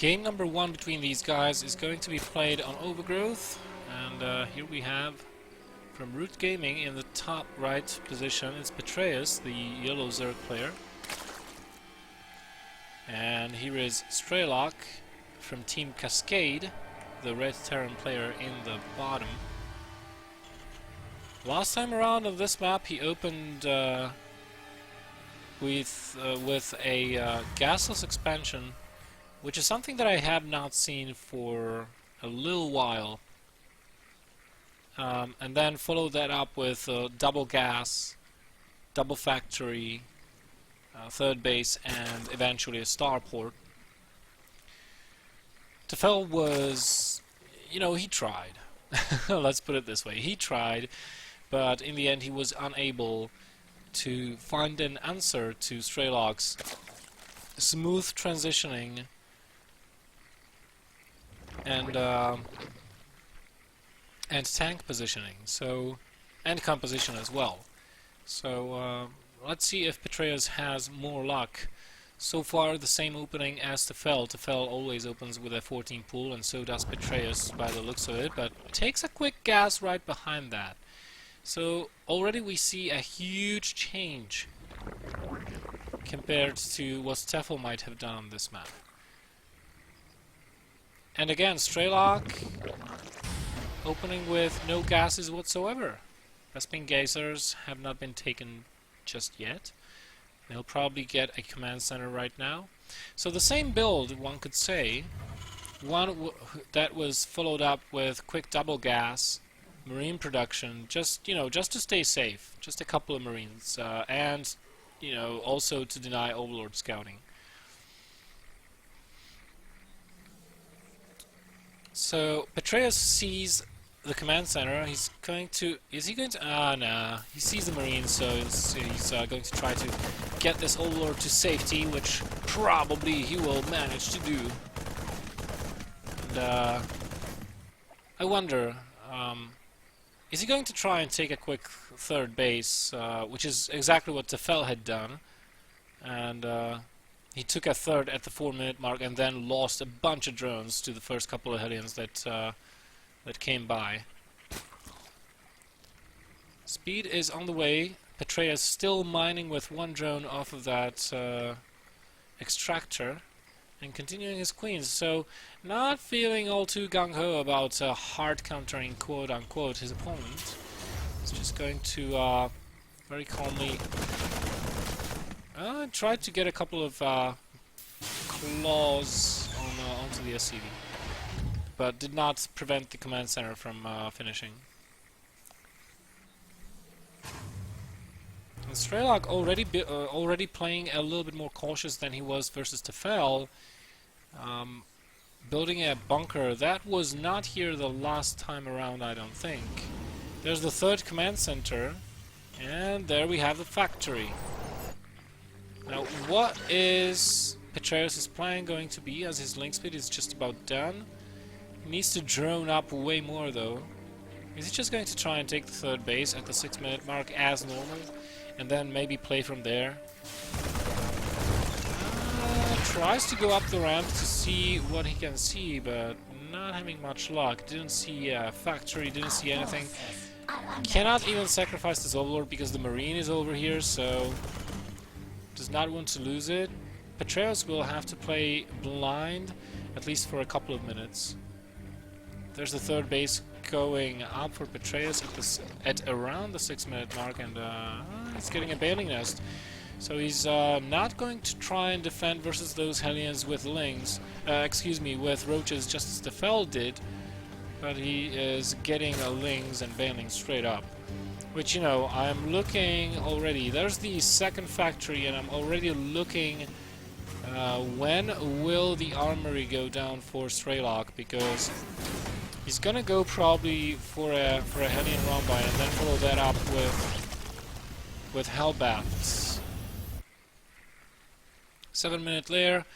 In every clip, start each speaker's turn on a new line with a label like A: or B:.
A: Game number 1 between these guys is going to be played on Overgrowth, and here we have from Root Gaming in the top right position, it's Petraeus, the yellow Zerg player. And here is Strelok from Team Cascade, the red Terran player in the bottom. Last time around on this map he opened with a gasless expansion, which is something that I have not seen for a little while. And then followed that up with double gas, double factory, third base, and eventually a starport. Tefel was, he tried. Let's put it this way. He tried, but in the end he was unable to find an answer to Strelok's smooth transitioning and tank positioning, and composition as well. So let's see if Petraeus has more luck. So far the same opening as Tefel. Tefel always opens with a 14 pool, and so does Petraeus by the looks of it, but takes a quick gas right behind that. So already we see a huge change compared to what Tefel might have done on this map. And again, Strelok opening with no gases whatsoever. Vespene geysers have not been taken just yet. They'll probably get a command center right now. So the same build, one could say, that was followed up with quick double gas, marine production, just to stay safe, just a couple of marines, and also to deny Overlord scouting. So Petraeus sees the command center. He's going to... Is he going to... nah. He sees the Marines, so he's going to try to get this Overlord to safety, which probably he will manage to do. And I wonder... is he going to try and take a quick third base, which is exactly what Tefel had done, and he took a third at the 4-minute mark and then lost a bunch of drones to the first couple of Hellions that came by. Speed is on the way. Petraeus still mining with one drone off of that extractor and continuing his queens, so not feeling all too gung-ho about hard countering quote-unquote his opponent. He's just going to very calmly try to get a couple of claws onto the SCV, but did not prevent the command center from finishing. And Strelok already playing a little bit more cautious than he was versus Tefel, building a bunker that was not here the last time around, I don't think. There's the third command center, and there we have the factory. Now, what is Petraeus' plan going to be, as his link speed is just about done? He needs to drone up way more, though. Is he just going to try and take the third base at the 6-minute mark as normal, and then maybe play from there? Tries to go up the ramp to see what he can see, but not having much luck. Didn't see a factory, didn't see anything. Cannot even sacrifice this Overlord because the Marine is over here, so does not want to lose it. Petraeus will have to play blind, at least for a couple of minutes. There's the third base going up for Petraeus at around the 6-minute mark, and he's getting a bailing nest. So he's not going to try and defend versus those Hellions with Lings, with Roaches, just as Tefel did, but he is getting a Lings and bailing straight up. Which, I'm looking already. There's the second factory, and I'm already looking when will the armory go down for Strelok, because he's gonna go probably for a Hellion Rombi and then follow that up with Hellbats. 7-minute layer.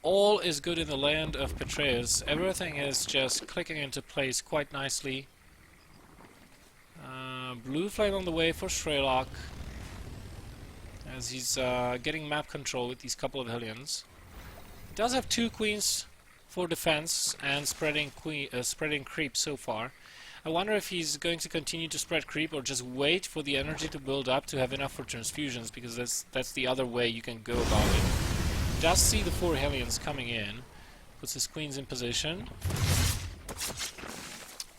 A: All is good in the land of Petraeus. Everything is just clicking into place quite nicely. Blue flame on the way for Strelok, as he's getting map control with these couple of Hellions. He does have 2 queens for defense and spreading creep so far. I wonder if he's going to continue to spread creep or just wait for the energy to build up to have enough for transfusions, because that's the other way you can go about it. Does see the 4 Hellions coming in. Puts his queens in position.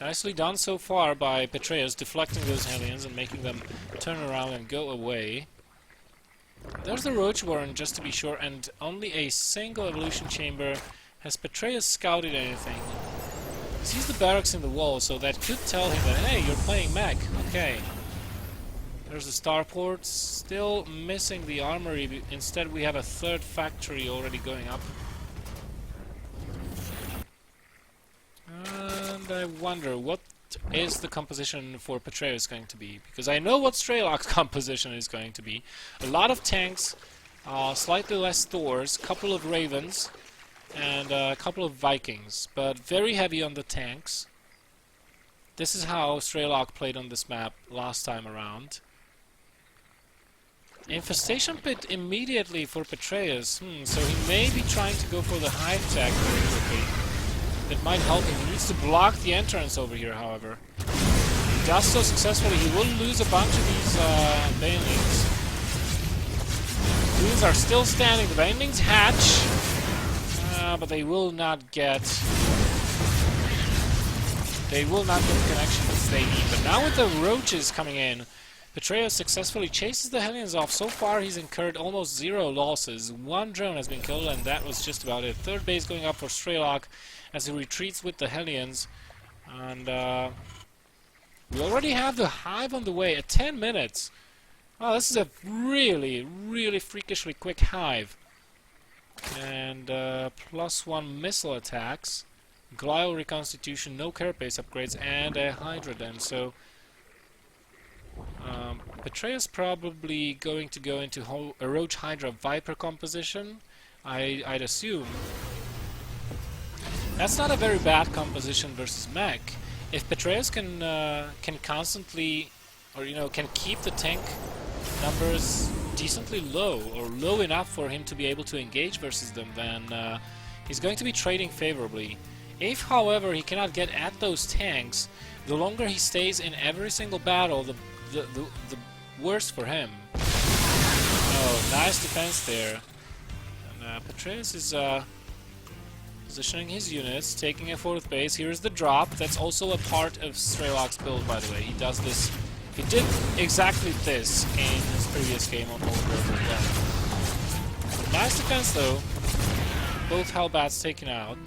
A: Nicely done so far by Petraeus, deflecting those Hellions and making them turn around and go away. There's the Roach Warren, just to be sure, and only a single evolution chamber. Has Petraeus scouted anything? He sees the barracks in the wall, so that could tell him that, hey, you're playing mech. Okay. There's the starport, still missing the armory. Instead, we have a 3rd factory already going up. And I wonder, what is the composition for Petraeus going to be? Because I know what Strelok's composition is going to be. A lot of tanks, slightly less Thors, couple of Ravens, and a couple of Vikings, but very heavy on the tanks. This is how Strelok played on this map last time around. Infestation pit immediately for Petraeus, so he may be trying to go for the hive tech very quickly. That might help him. He needs to block the entrance over here, however. If he does so successfully, he will lose a bunch of these banelings. Queens are still standing. The banelings hatch, but they will not get the connection that they need. But now with the roaches coming in, Petraeus successfully chases the Hellions off. So far he's incurred almost 0 losses. 1 drone has been killed, and that was just about it. 3rd base going up for Strelok as he retreats with the Hellions. And we already have the hive on the way at 10 minutes. Oh, this is a really, really freakishly quick hive. And +1 missile attacks, glial reconstitution, no carapace upgrades, and a Hydra den. So Petraeus probably going to go into a Roach Hydra Viper composition, I'd assume. That's not a very bad composition versus mech. If Petraeus can constantly, or can keep the tank numbers decently low, or low enough for him to be able to engage versus them, then he's going to be trading favorably. If, however, he cannot get at those tanks, the longer he stays in every single battle, the worse for him. Oh, nice defense there. And Petraeus is positioning his units, taking a 4th base. Here's the drop. That's also a part of Strelok's build, by the way. He does this. He did exactly this in his previous game on Go4. Nice defense, though. Both Hellbats taken out,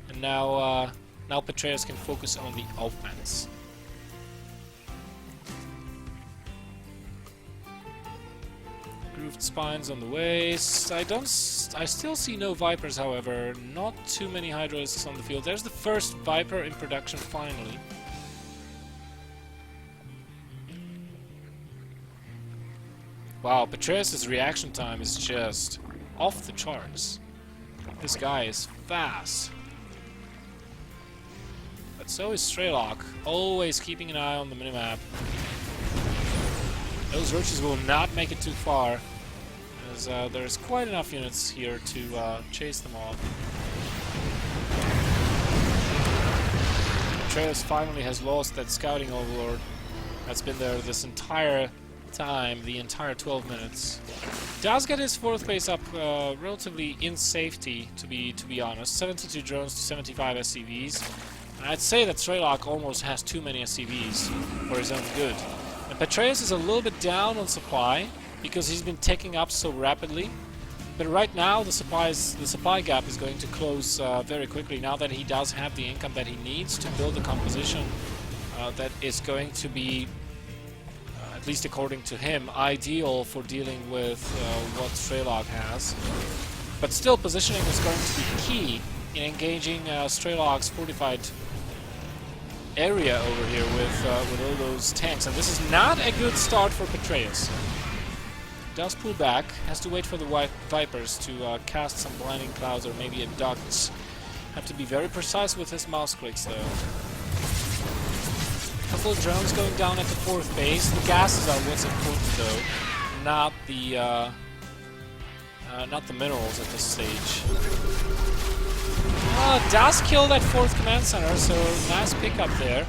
A: and now Petraeus can focus on the offense. Grooved spines on the way. I still see no Vipers, however. Not too many Hydras on the field. There's the first Viper in production, finally. Wow, Petraeus' reaction time is just off the charts. This guy is fast. But so is Strelok, always keeping an eye on the minimap. Those roaches will not make it too far, as there's quite enough units here to chase them off. Petraeus finally has lost that scouting overlord that's been there this entire time, the entire 12 minutes. Does get his 4th base up relatively in safety, to be honest. 72 drones to 75 SCVs. I'd say that Strelok almost has too many SCVs for his own good. And Petraeus is a little bit down on supply because he's been taking up so rapidly. But right now the supply gap is going to close very quickly now that he does have the income that he needs to build a composition that is going to be, at least according to him, ideal for dealing with what Strelok has. But still, positioning is going to be key in engaging Strelok's fortified area over here with all those tanks. And this is not a good start for Petraeus. Does pull back, has to wait for the Vipers to cast some blinding clouds or maybe a ducts. Have to be very precise with his mouse clicks though. Couple of drones going down at the 4th base. The gases are what's important though, not the minerals at this stage. does kill that 4th command center, so nice pickup there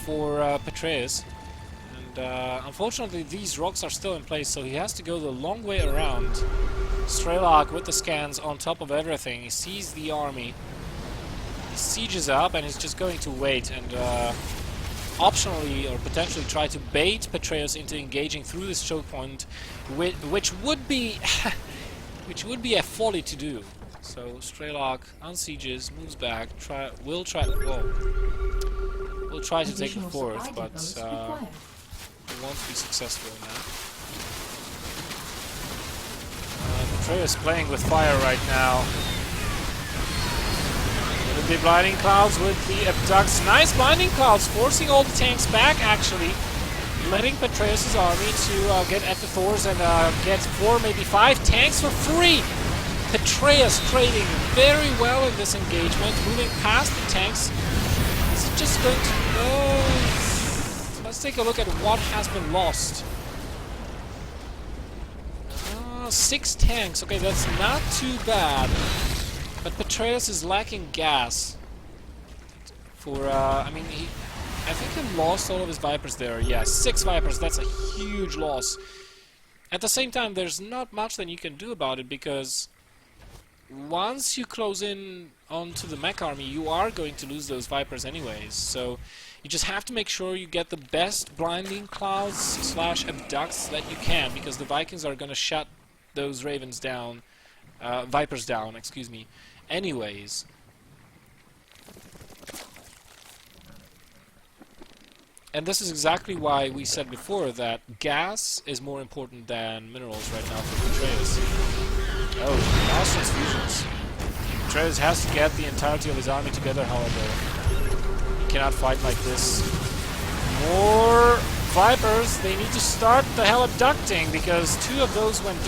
A: for Petraeus. And unfortunately these rocks are still in place, so he has to go the long way around. Strelok with the scans on top of everything. He sees the army. He sieges up and he's just going to wait and optionally or potentially try to bait Petraeus into engaging through this choke point, which would be a folly to do. So Strelok unsieges, moves back, will try to take the 4th, but he won't be successful in that. Petraeus playing with fire right now. With the blinding clouds, with the abducts. Nice blinding clouds, forcing all the tanks back actually. Letting Petraeus' army to get at the Thors and get 4, maybe 5 tanks for free. Petraeus trading very well in this engagement, moving past the tanks. Is it just going to... let's take a look at what has been lost. 6 tanks. Okay, that's not too bad. But Petraeus is lacking gas. For, I mean, I think he lost all of his Vipers there. Yeah, 6 Vipers. That's a huge loss. At the same time, there's not much that you can do about it, because once you close in onto the mech army, you are going to lose those Vipers anyways. So you just have to make sure you get the best blinding clouds / abducts that you can, because the Vikings are going to shut those Ravens down, Vipers down, excuse me, anyways. And this is exactly why we said before that gas is more important than minerals right now for Petraeus. Oh, lost transfusions. Petraeus has to get the entirety of his army together, however. He cannot fight like this. More Vipers. They need to start the hell abducting, because 3 of those went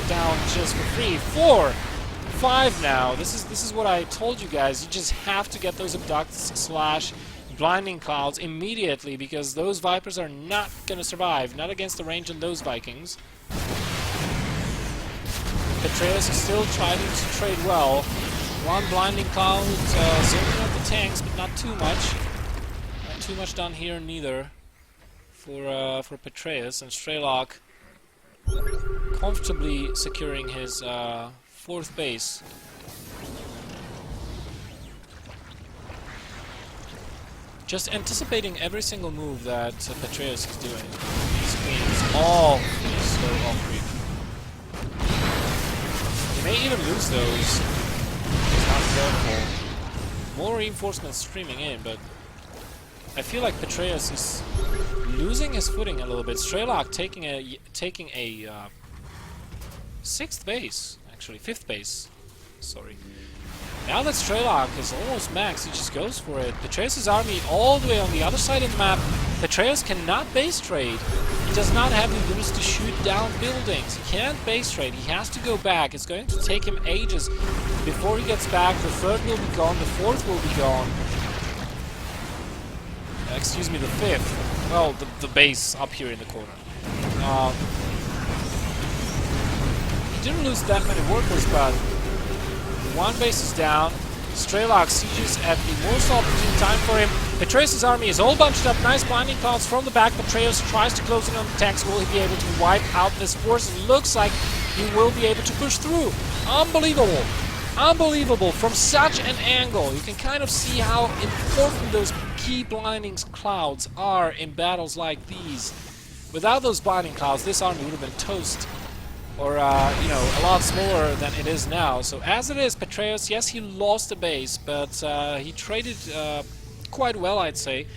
A: down just for free. 4, 5 now. This is what I told you guys. You just have to get those abducts / blinding clouds immediately, because those Vipers are not gonna survive. Not against the range on those Vikings. Petraeus is still trying to trade well. 1 blinding cloud zoning out the tanks, but not too much. Not too much done here neither for Petraeus, and Strelok comfortably securing his 4th base. Just anticipating every single move that Petraeus is doing. These queens all so off-creep. He may even lose those. He's not careful. More reinforcements streaming in, but I feel like Petraeus is losing his footing a little bit. Strelok taking a 6th base, actually 5th base. Sorry. Now that Strelok is almost maxed, he just goes for it. Petraeus' army all the way on the other side of the map. Petraeus cannot base trade. He does not have the ability to shoot down buildings. He can't base trade. He has to go back. It's going to take him ages before he gets back. The 3rd will be gone. The 4th will be gone. Excuse me, the 5th. Well, the base up here in the corner. He didn't lose that many workers, but 1 base is down. Strelok sieges at the most opportune time for him. Petraeus' army is all bunched up. Nice blinding clouds from the back. Petraeus tries to close in on the tanks. Will he be able to wipe out this force? It looks like he will be able to push through. Unbelievable. Unbelievable. From such an angle, you can kind of see how important those key blinding clouds are in battles like these. Without those blinding clouds, this army would have been toast. Or, you know, a lot smaller than it is now. So as it is, Petraeus, yes, he lost a base, but he traded quite well, I'd say,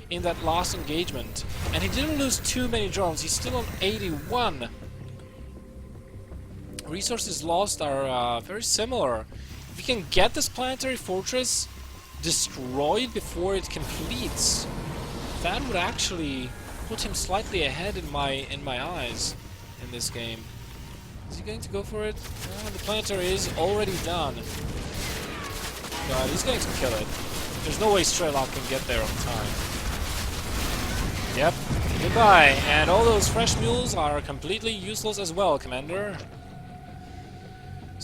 A: in that last engagement. And he didn't lose too many drones. He's still on 81. Resources lost are very similar. If you can get this planetary fortress destroyed before it completes, that would actually put him slightly ahead in my eyes in this game. Is he going to go for it? The planetary is already done. But he's going to kill it. There's no way Strelok can get there on time. Yep. Goodbye. And all those fresh mules are completely useless as well, Commander.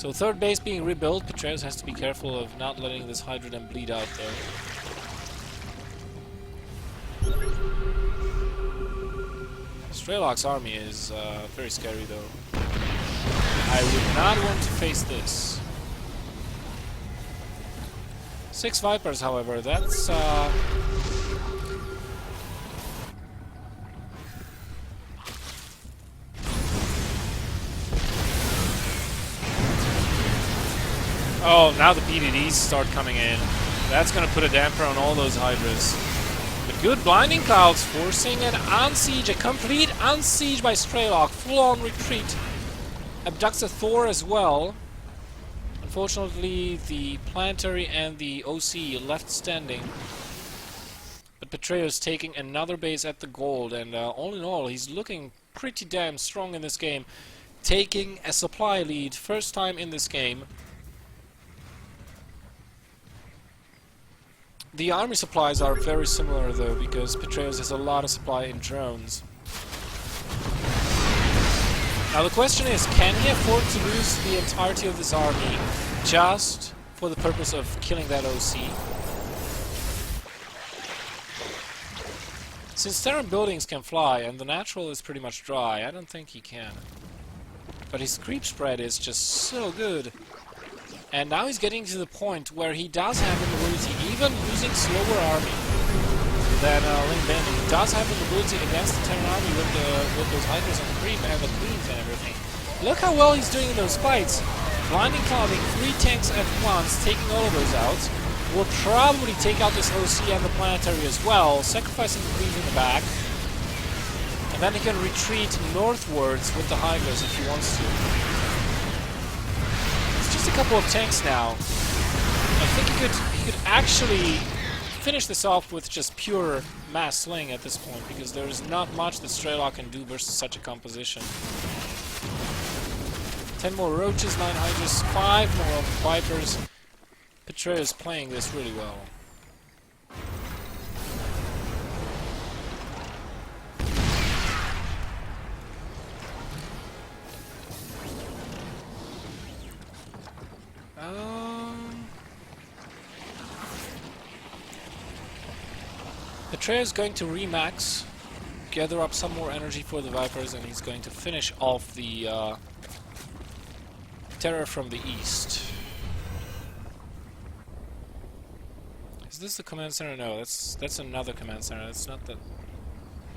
A: So third base being rebuilt. Petraeus has to be careful of not letting this Hydra then bleed out though. Strelok's army is very scary though. I would not want to face this. 6 Vipers, however, that's oh, now the PDDs start coming in. That's gonna put a damper on all those Hydras. But good Blinding Clouds forcing an unsiege, a complete unsiege by Strelok. Full-on retreat. Abducts a Thor as well. Unfortunately, the Planetary and the OC left standing. But Petraeus taking another base at the gold, and all in all, he's looking pretty damn strong in this game. Taking a supply lead, first time in this game. The army supplies are very similar though, because Petraeus has a lot of supply in drones. Now the question is, can he afford to lose the entirety of this army just for the purpose of killing that OC? Since Terran buildings can fly and the natural is pretty much dry, I don't think he can. But his creep spread is just so good. And now he's getting to the point where he does have an ability, even using slower army than Ling Ben, he does have an ability against the Terran army with those Hydras on creep and the Queens and everything. Look how well he's doing in those fights. Blinding Clouding 3 tanks at once, taking all of those out. Will probably take out this OC and the Planetary as well, sacrificing the Queens in the back. And then he can retreat northwards with the Hydras if he wants to. Just a couple of tanks now. I think he could actually finish this off with just pure mass sling at this point, because there is not much that Strelok can do versus such a composition. 10 more Roaches, 9 Hydras, 5 more Vipers. Petraeus playing this really well. Petraeus is going to remax, gather up some more energy for the Vipers, and he's going to finish off the Terror from the east. Is this the command center? No, that's another command center. That's not the...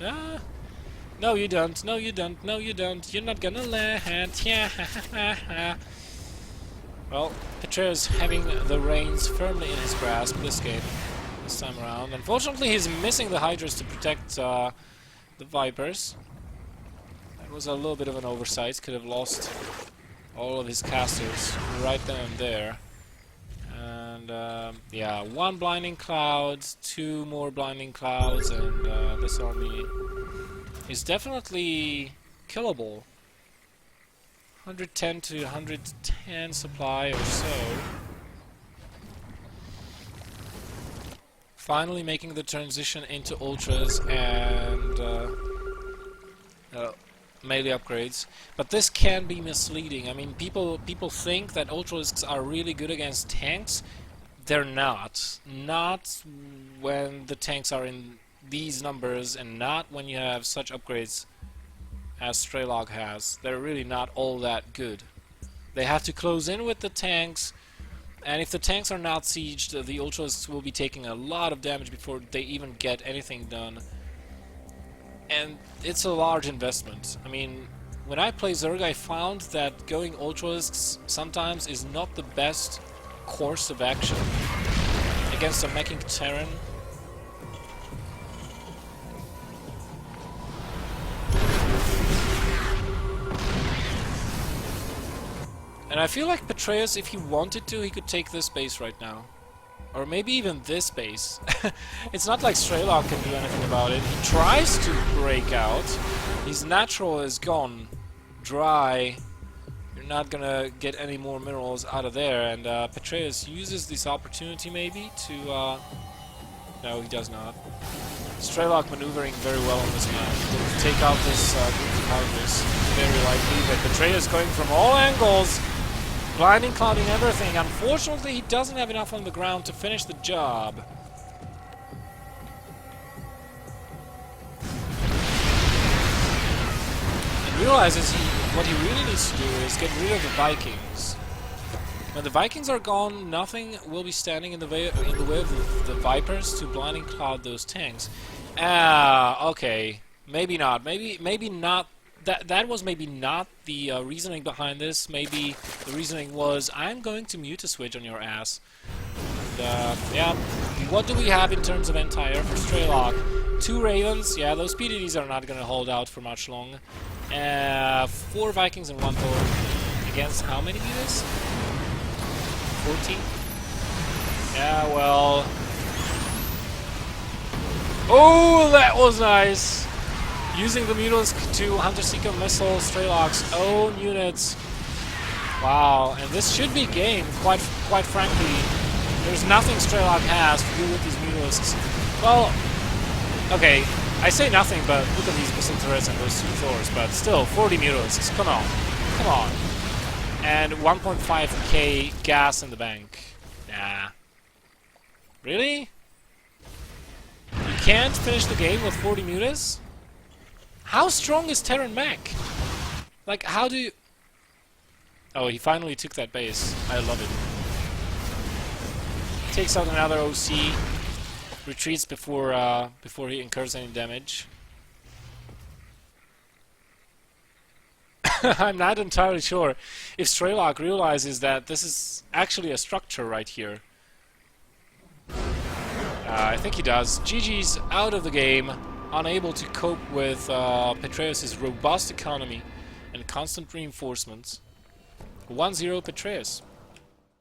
A: Ah! No, you don't. No, you don't. No, you don't. You're not gonna land. Yeah. Well, Petraeus having the reins firmly in his grasp this game, this time around. Unfortunately, he's missing the Hydras to protect the Vipers. That was a little bit of an oversight. Could have lost all of his casters right then and there. And yeah, 1 Blinding Cloud, 2 more Blinding Clouds, and this army is definitely killable. 110 to 110 supply or so. Finally making the transition into Ultras and melee upgrades. But this can be misleading. I mean, people think that Ultralisks are really good against tanks. They're not. Not when the tanks are in these numbers, and not when you have such upgrades as Strelok has. They're really not all that good. They have to close in with the tanks, and if the tanks are not sieged, the Ultras will be taking a lot of damage before they even get anything done. And it's a large investment. I mean, when I play Zerg, I found that going Ultralisks sometimes is not the best course of action against a meching Terran. And I feel like Petraeus, if he wanted to, he could take this base right now. Or maybe even this base. It's not like Strelok can do anything about it. He tries to break out. His natural is gone. Dry. You're not gonna get any more minerals out of there. And Petraeus uses this opportunity maybe to... No, he does not. Strelok maneuvering very well on this map. To take out this group of Hydras. Very likely. But Petraeus going from all angles. Blinding, clouding everything. Unfortunately, he doesn't have enough on the ground to finish the job. And realizes what he really needs to do is get rid of the Vikings. When the Vikings are gone, nothing will be standing in the way of the Vipers to blinding cloud those tanks. Okay. Maybe not. Maybe not. That was maybe not the reasoning behind this. Maybe the reasoning was, I'm going to mute a switch on your ass. And, yeah. What do we have in terms of entire for Strelok? 2 Ravens. Yeah, those PDDs are not going to hold out for much long. 4 Vikings and 1 Thor. Against how many meters? 14? Yeah, well... Oh, that was nice! Using the Mutalisk to Hunter-Seeker missile Strelok's own units. Wow, and this should be game, quite frankly. There's nothing Strelok has to do with these Mutalisks. Well, okay, I say nothing, but look at these missile turrets and those 2 Thors, but still, 40 Mutalisks, come on. Come on. And 1.5k gas in the bank. Nah. Really? You can't finish the game with 40 mutas? How strong is Terran Mech? Like, how do you... Oh, he finally took that base. I love it. Takes out another OC. Retreats before he incurs any damage. I'm not entirely sure if Strelok realizes that this is actually a structure right here. I think he does. GG's out of the game, unable to cope with Petraeus' robust economy and constant reinforcements. 1-0 Petraeus.